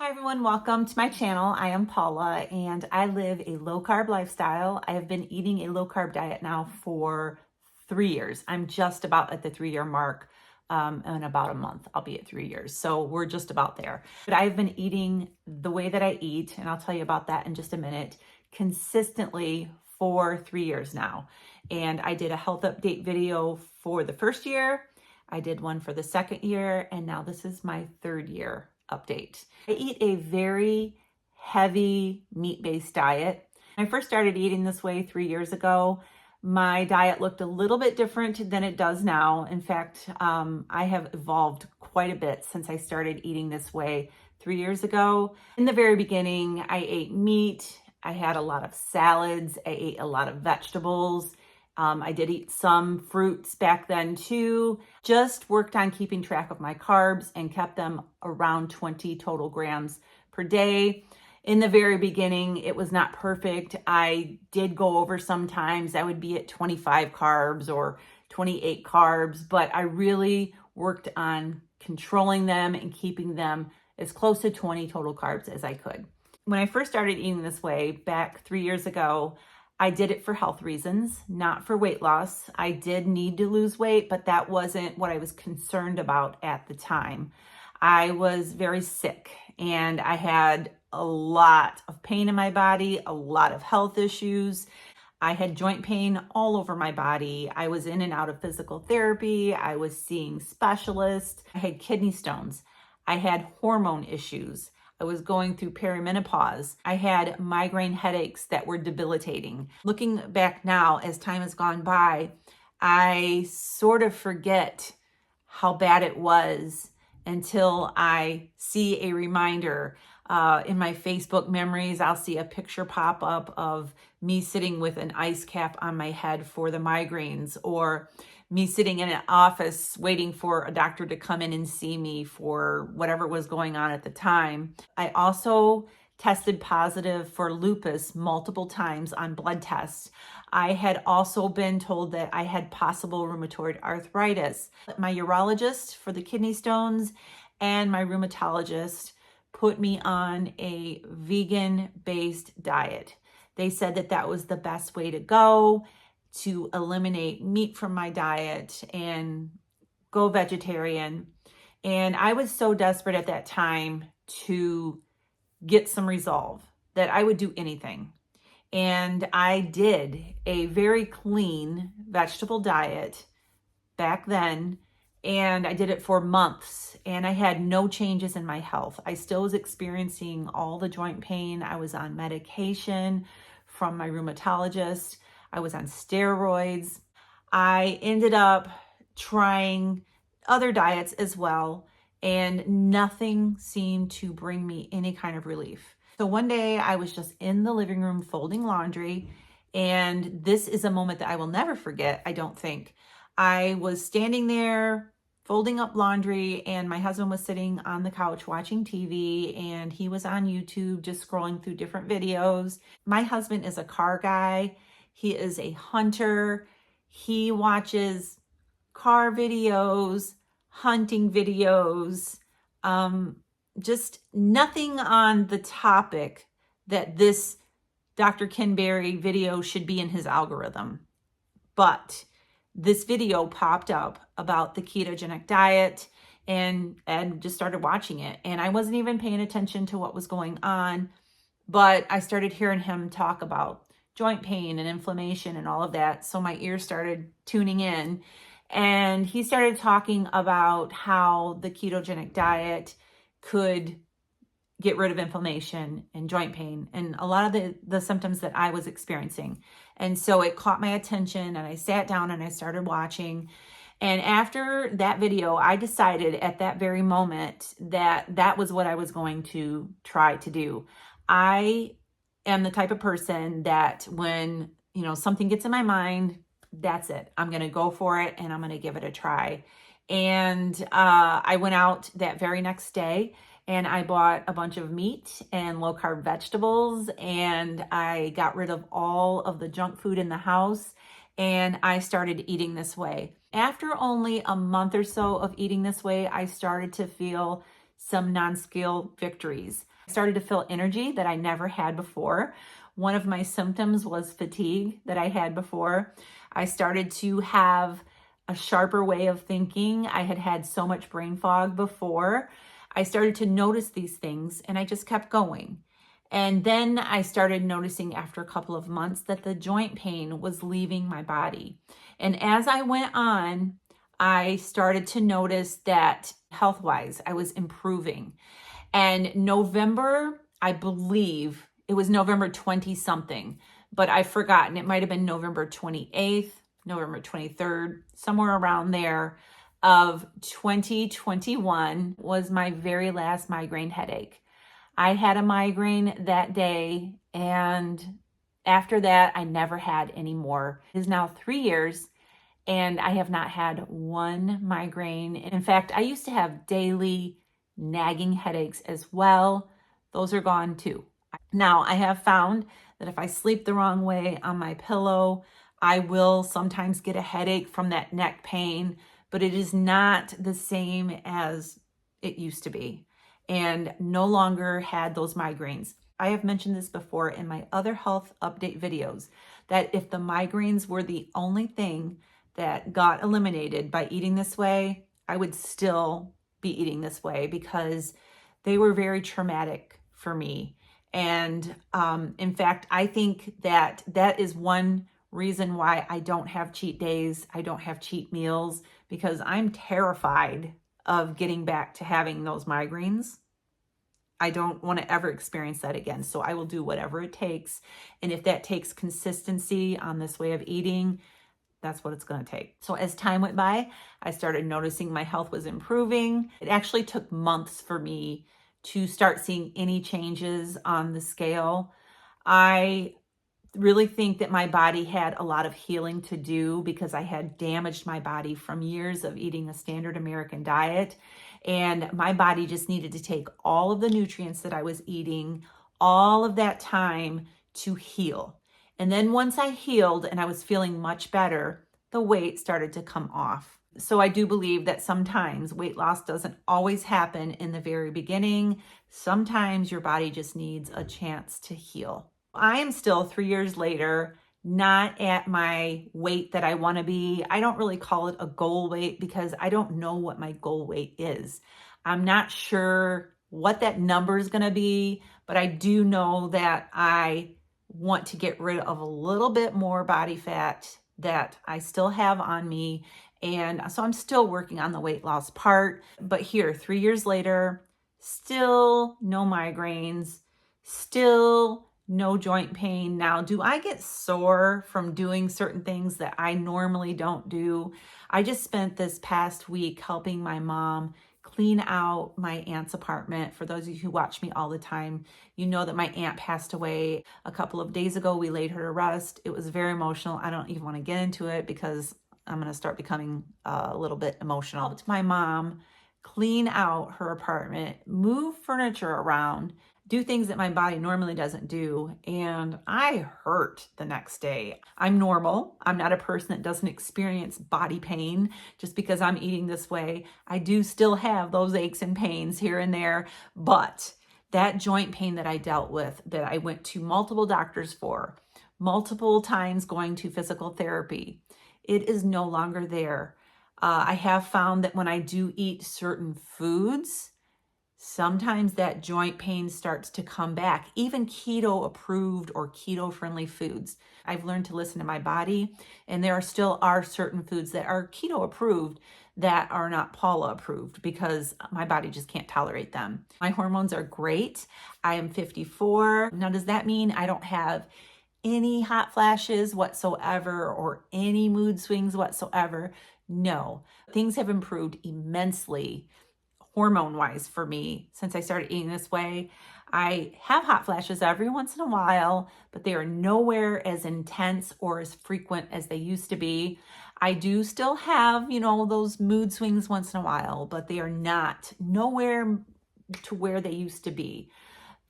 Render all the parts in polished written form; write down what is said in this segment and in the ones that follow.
Hi everyone, welcome to my channel. I am Paula and I live a low carb lifestyle. I have been eating a low carb diet now for 3 years. I'm just about at the 3-year mark. In about a month, I'll be at 3 years. So we're just about there. But I've been eating the way that I eat, and I'll tell you about that in just a minute, consistently for 3 years now. And I did a health update video for the first year. I did one for the second year, and now this is my 3rd year update. I eat a very heavy meat-based diet. When I first started eating this way 3 years ago, my diet looked a little bit different than it does now. In fact, I have evolved quite a bit since I started eating this way 3 years ago. In the very beginning, I ate meat. I had a lot of salads. I ate a lot of vegetables. I did eat some fruits back then too. Just worked on keeping track of my carbs and kept them around 20 total grams per day. In the very beginning, it was not perfect. I did go over sometimes. I would be at 25 carbs or 28 carbs, but I really worked on controlling them and keeping them as close to 20 total carbs as I could. When I first started eating this way back 3 years ago, I did it for health reasons, not for weight loss. I did need to lose weight, but that wasn't what I was concerned about at the time. I was very sick and I had a lot of pain in my body, a lot of health issues. I had joint pain all over my body. I was in and out of physical therapy. I was seeing specialists. I had kidney stones. I had hormone issues. I was going through perimenopause. I had migraine headaches that were debilitating. Looking back now, as time has gone by, I sort of forget how bad it was until I see a reminder. In my Facebook memories, I'll see a picture pop up of me sitting with an ice cap on my head for the migraines, or me sitting in an office waiting for a doctor to come in and see me for whatever was going on at the time. I also tested positive for lupus multiple times on blood tests. I had also been told that I had possible rheumatoid arthritis. My urologist for the kidney stones and my rheumatologist put me on a vegan-based diet. They said that that was the best way to go, to eliminate meat from my diet and go vegetarian. And I was so desperate at that time to get some resolve that I would do anything. And I did a very clean vegetable diet back then, and I did it for months, and I had no changes in my health. I still was experiencing all the joint pain. I was on medication from my rheumatologist. I was on steroids. I ended up trying other diets as well, and nothing seemed to bring me any kind of relief. So one day I was just in the living room folding laundry, and this is a moment that I will never forget, I don't think. I was standing there folding up laundry, and my husband was sitting on the couch watching TV, and he was on YouTube just scrolling through different videos. My husband is a car guy. He is a hunter. He watches car videos, hunting videos, just nothing on the topic that this Dr. Ken Berry video should be in his algorithm. But this video popped up about the ketogenic diet, and just started watching it. And I wasn't even paying attention to what was going on, but I started hearing him talk about joint pain and inflammation and all of that. So my ears started tuning in, and he started talking about how the ketogenic diet could get rid of inflammation and joint pain and a lot of the symptoms that I was experiencing. And so it caught my attention, and I sat down and I started watching. And after that video, I decided at that very moment that that was what I was going to try to do. I am the type of person that when, something gets in my mind, that's it. I'm going to go for it, and I'm going to give it a try. And I went out that very next day, and I bought a bunch of meat and low carb vegetables, and I got rid of all of the junk food in the house, and I started eating this way. After only a month or so of eating this way, I started to feel some non-scale victories. I started to feel energy that I never had before. One of my symptoms was fatigue that I had before. I started to have a sharper way of thinking. I had had so much brain fog before. I started to notice these things and I just kept going. And then I started noticing after a couple of months that the joint pain was leaving my body. And as I went on, I started to notice that health-wise, I was improving. And November, I believe it was November 20 something, but I've forgotten. It might have been November 28th, November 23rd, somewhere around there of 2021 was my very last migraine headache. I had a migraine that day, and after that, I never had any more. It is now 3 years, and I have not had one migraine. In fact, I used to have daily nagging headaches as well. Those are gone too. Now, I have found that if I sleep the wrong way on my pillow, I will sometimes get a headache from that neck pain, but it is not the same as it used to be, and no longer had those migraines. I have mentioned this before in my other health update videos, that if the migraines were the only thing that got eliminated by eating this way, I would still be eating this way because they were very traumatic for me. And in fact, I think that that is one reason why I don't have cheat days. I don't have cheat meals because I'm terrified of getting back to having those migraines. I don't want to ever experience that again. So I will do whatever it takes. And if that takes consistency on this way of eating, that's what it's going to take. So as time went by, I started noticing my health was improving. It actually took months for me to start seeing any changes on the scale. I really think that my body had a lot of healing to do because I had damaged my body from years of eating a standard American diet. And my body just needed to take all of the nutrients that I was eating, all of that time to heal. And then once I healed and I was feeling much better, the weight started to come off. So I do believe that sometimes weight loss doesn't always happen in the very beginning. Sometimes your body just needs a chance to heal. I am still 3 years later, not at my weight that I want to be. I don't really call it a goal weight because I don't know what my goal weight is. I'm not sure what that number is going to be, but I do know that I want to get rid of a little bit more body fat that I still have on me. And so I'm still working on the weight loss part. But here, 3 years later, still no migraines, still no joint pain. Now, do I get sore from doing certain things that I normally don't do? I just spent this past week helping my mom clean out my aunt's apartment. For those of you who watch me all the time, you know that my aunt passed away a couple of days ago. We laid her to rest. It was very emotional. I don't even want to get into it because I'm going to start becoming a little bit emotional. It's my mom clean out her apartment, move furniture around, do things that my body normally doesn't do. And I hurt the next day. I'm normal. I'm not a person that doesn't experience body pain just because I'm eating this way. I do still have those aches and pains here and there, but that joint pain that I dealt with, that I went to multiple doctors for, multiple times going to physical therapy, it is no longer there. I have found that when I do eat certain foods, sometimes that joint pain starts to come back, even keto approved or keto friendly foods. I've learned to listen to my body, and there still are certain foods that are keto approved that are not Paula approved because my body just can't tolerate them. My hormones are great. I am 54. Now, does that mean I don't have any hot flashes whatsoever or any mood swings whatsoever? No, things have improved immensely hormone-wise for me since I started eating this way. I have hot flashes every once in a while, but they are nowhere as intense or as frequent as they used to be. I do still have, those mood swings once in a while, but they are nowhere to where they used to be.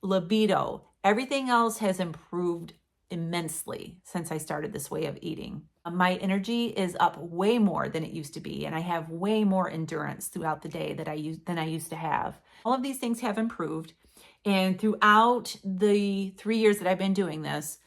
Libido, everything else has improved immensely since I started this way of eating. My energy is up way more than it used to be, and I have way more endurance throughout the day than I used to have. All of these things have improved, And throughout the 3 years that I've been doing this,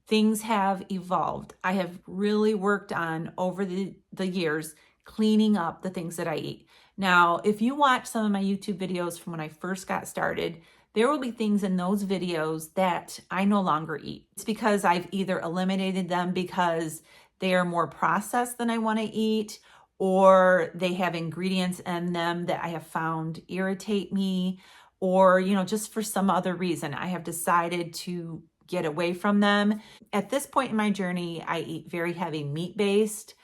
things have evolved. I have really worked on over the years cleaning up the things that I eat. Now, if you watch some of my YouTube videos from when I first got started, there will be things in those videos that I no longer eat. It's because I've either eliminated them because they are more processed than I want to eat, or they have ingredients in them that I have found irritate me, or, just for some other reason, I have decided to get away from them. At this point in my journey, I eat very heavy meat-based.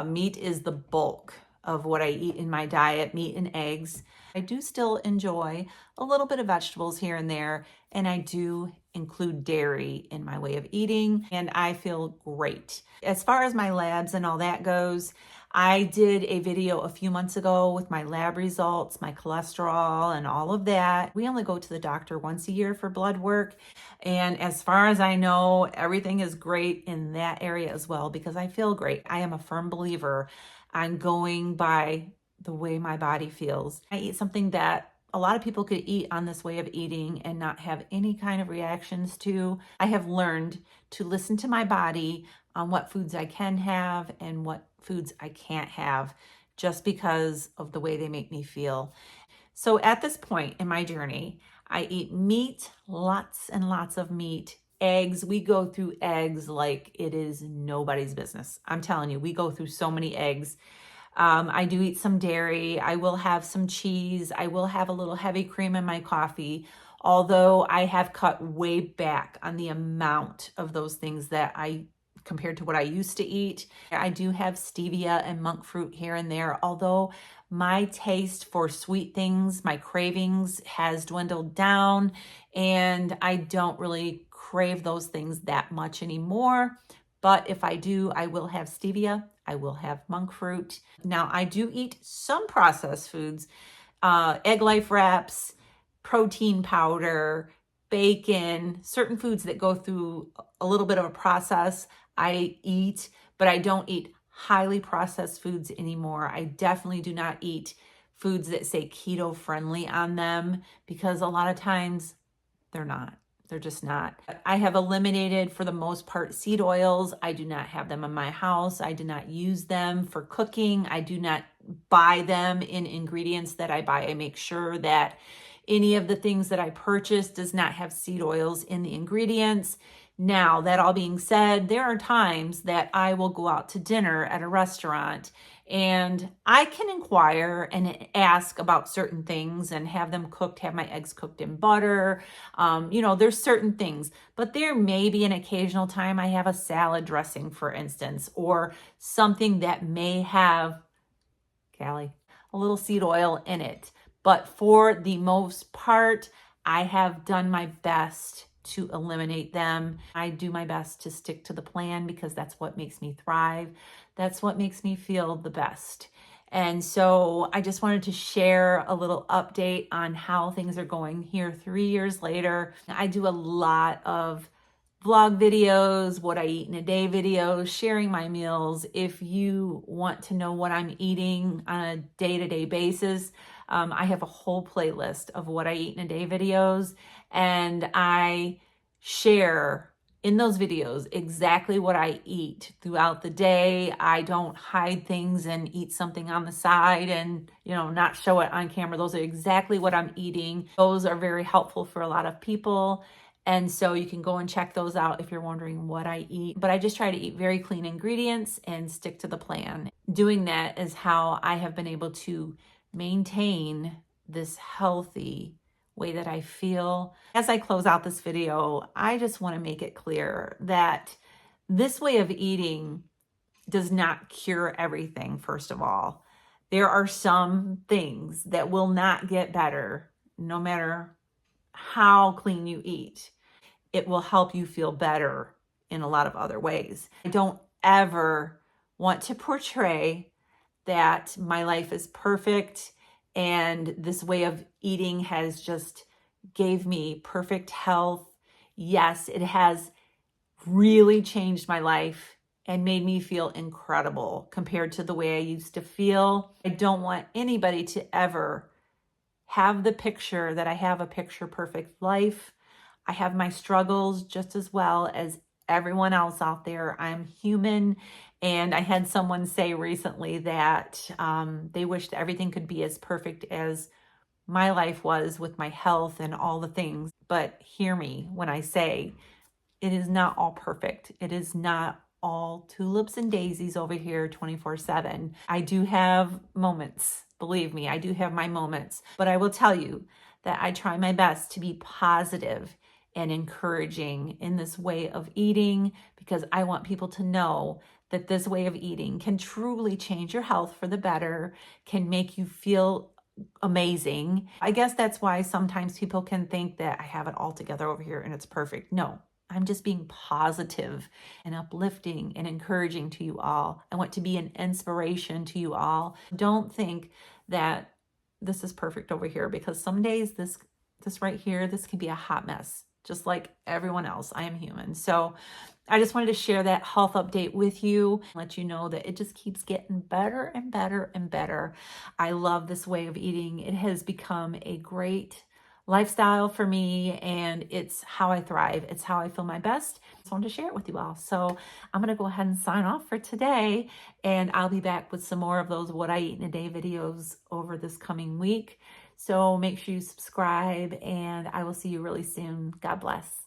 Meat is the bulk of what I eat in my diet, meat and eggs. I do still enjoy a little bit of vegetables here and there, and I do include dairy in my way of eating, and I feel great. As far as my labs and all that goes, I did a video a few months ago with my lab results, my cholesterol, and all of that. We only go to the doctor once a year for blood work. And as far as I know, everything is great in that area as well, because I feel great. I am a firm believer on going by the way my body feels. I eat something that a lot of people could eat on this way of eating and not have any kind of reactions to. I have learned to listen to my body on what foods I can have and what foods I can't have, just because of the way they make me feel. So at this point in my journey, I eat meat, lots and lots of meat. Eggs, we go through eggs like it is nobody's business. I'm telling you, we go through so many eggs. I do eat some dairy. I will have some cheese. I will have a little heavy cream in my coffee, although I have cut way back on the amount of those things that I compared to what I used to eat. I do have stevia and monk fruit here and there, although my taste for sweet things, my cravings has dwindled down, and I don't really crave those things that much anymore. But if I do, I will have stevia. I will have monk fruit. Now, I do eat some processed foods, egg life wraps, protein powder, bacon, certain foods that go through a little bit of a process I eat, but I don't eat highly processed foods anymore. I definitely do not eat foods that say keto friendly on them, because a lot of times they're not. They're just not. I have eliminated, for the most part, seed oils. I do not have them in my house. I do not use them for cooking. I do not buy them in ingredients that I buy. I make sure that any of the things that I purchase does not have seed oils in the ingredients. Now, that all being said, there are times that I will go out to dinner at a restaurant and I can inquire and ask about certain things and have them cooked, have my eggs cooked in butter. There's certain things, but there may be an occasional time I have a salad dressing, for instance, or something that may have, Callie, a little seed oil in it. But for the most part, I have done my best to eliminate them. I do my best to stick to the plan, because that's what makes me thrive. That's what makes me feel the best. And so I just wanted to share a little update on how things are going here 3 years later. I do a lot of vlog videos, what I eat in a day videos, sharing my meals. If you want to know what I'm eating on a day-to-day basis, I have a whole playlist of what I eat in a day videos, and I share in those videos exactly what I eat throughout the day. I don't hide things and eat something on the side and, not show it on camera. Those are exactly what I'm eating. Those are very helpful for a lot of people. And so you can go and check those out if you're wondering what I eat. But I just try to eat very clean ingredients and stick to the plan. Doing that is how I have been able to maintain this healthy way that I feel. As I close out this video, I just want to make it clear that this way of eating does not cure everything, first of all. There are some things that will not get better no matter how clean you eat. It will help you feel better in a lot of other ways. I don't ever want to portray that my life is perfect and this way of eating has just gave me perfect health. Yes, it has really changed my life and made me feel incredible compared to the way I used to feel. I don't want anybody to ever have the picture that I have a picture perfect life. I have my struggles just as well as everyone else out there. I'm human. And I had someone say recently that they wished everything could be as perfect as my life was with my health and all the things. But hear me when I say it is not all perfect. It is not all tulips and daisies over here 24/7. I do have moments. Believe me, I do have my moments. But I will tell you that I try my best to be positive and encouraging in this way of eating because I want people to know that this way of eating can truly change your health for the better, can make you feel amazing. I guess that's why sometimes people can think that I have it all together over here and it's perfect. No, I'm just being positive and uplifting and encouraging to you all. I want to be an inspiration to you all. Don't think that this is perfect over here because some days this right here, this can be a hot mess, just like everyone else. I am human. So I just wanted to share that health update with you, let you know that it just keeps getting better and better and better. I love this way of eating. It has become a great lifestyle for me and it's how I thrive. It's how I feel my best. I just wanted to share it with you all. So I'm going to go ahead and sign off for today and I'll be back with some more of those what I eat in a day videos over this coming week. So make sure you subscribe and I will see you really soon. God bless.